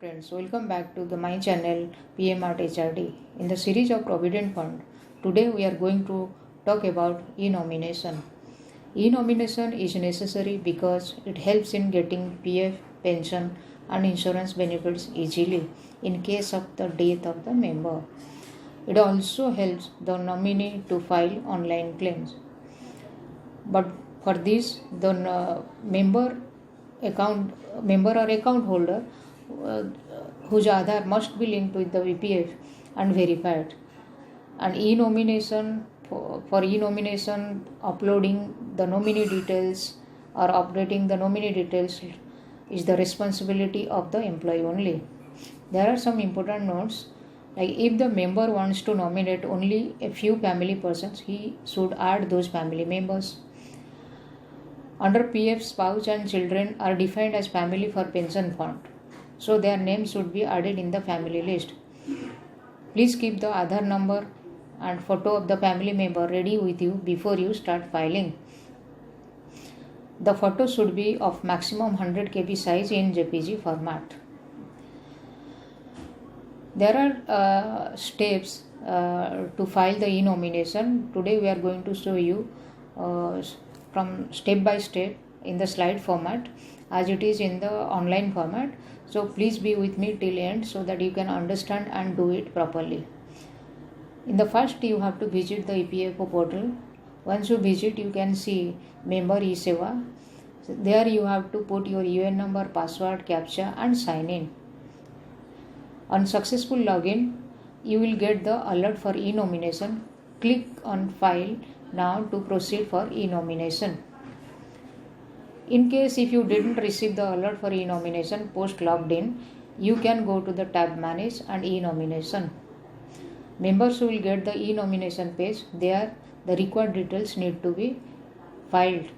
friends, welcome back to my channel PM Art HRD. In the series of Provident Fund, today we are going to talk about e-nomination. E-nomination is necessary because it helps in getting PF, pension and insurance benefits easily in case of the death of the member. It also helps the nominee to file online claims. But for this, the member or account holder whose Aadhaar must be linked with the EPF and verified. And e-nomination, for e-nomination, uploading the nominee details or updating the nominee details is the responsibility of the employee only. There are some important notes, like if the member wants to nominate only a few family persons, he should add those family members. Under PF, spouse and children are defined as family for pension fund, so their names should be added in the family list. Please keep the Aadhaar number and photo of the family member ready with you before you start filing. The photo should be of maximum 100 KB size in JPG format. There are steps to file the e-nomination. Today we are going to show you from step by step in the slide format as it is in the online format. So please be with me till end so that you can understand and do it properly. In the first, you have to visit the EPFO portal. Once you visit, you can see member e-Seva. There you have to put your UN number, password, captcha and sign in. On successful login, you will get the alert for e-nomination. Click on file now to proceed for e-nomination. In case if you didn't receive the alert for e-nomination post logged in, you can go to the tab manage and e-nomination. Members will get the e-nomination page. There the required details need to be filed.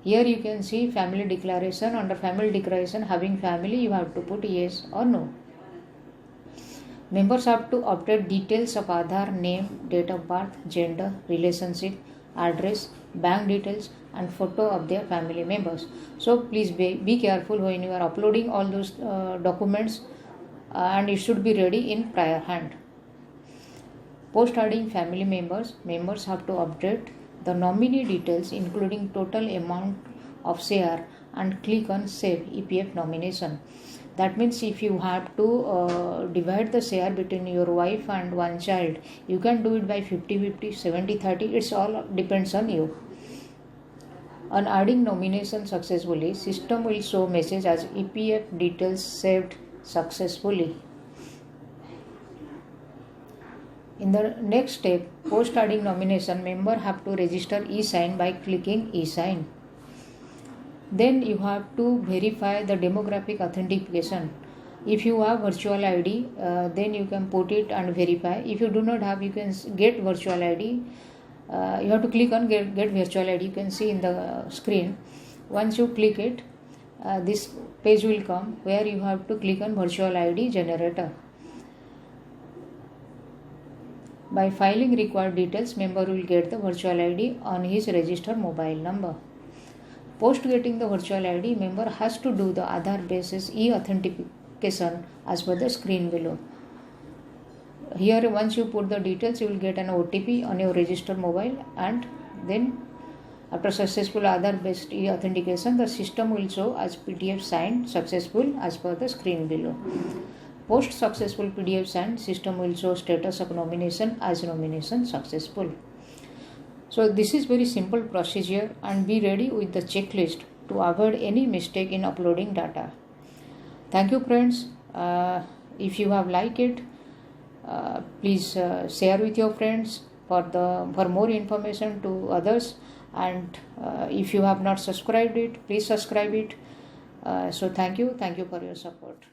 Here you can see family declaration. Under family declaration, having family, you have to put yes or no. Members have to update details of Aadhaar, name, date of birth, gender, relationship, address, bank details and photo of their family members. So please be careful when you are uploading all those documents and it should be ready in prior hand. Post adding family members have to update the nominee details including total amount of share and click on save EPF nomination. That means if you have to divide the share between your wife and one child, you can do it by 50-50, 70-30. It's all depends on you. On adding nomination successfully, system will show message as EPF details saved successfully. In the next step, post adding nomination, member have to register e-sign by clicking e-sign. Then you have to verify the demographic authentication. If you have virtual ID, then you can put it and verify. If you do not have, you can get virtual ID. You have to click on get virtual ID. You can see in the screen. Once you click it, this page will come where you have to click on virtual ID generator. By filing required details, member will get the virtual ID on his registered mobile number. Post getting the virtual ID, member has to do the Aadhaar basis e-authentication as per the screen below. Here once you put the details, you will get an OTP on your registered mobile, and then after successful Aadhaar based e-authentication, the system will show as PDF signed successful as per the screen below. Post successful PDF signed, system will show status of nomination as nomination successful. So this is very simple procedure, and be ready with the checklist to avoid any mistake in uploading data. Thank you friends. If you have liked it, please share with your friends for more information to others, and if you have not subscribed it, please subscribe it. So thank you for your support.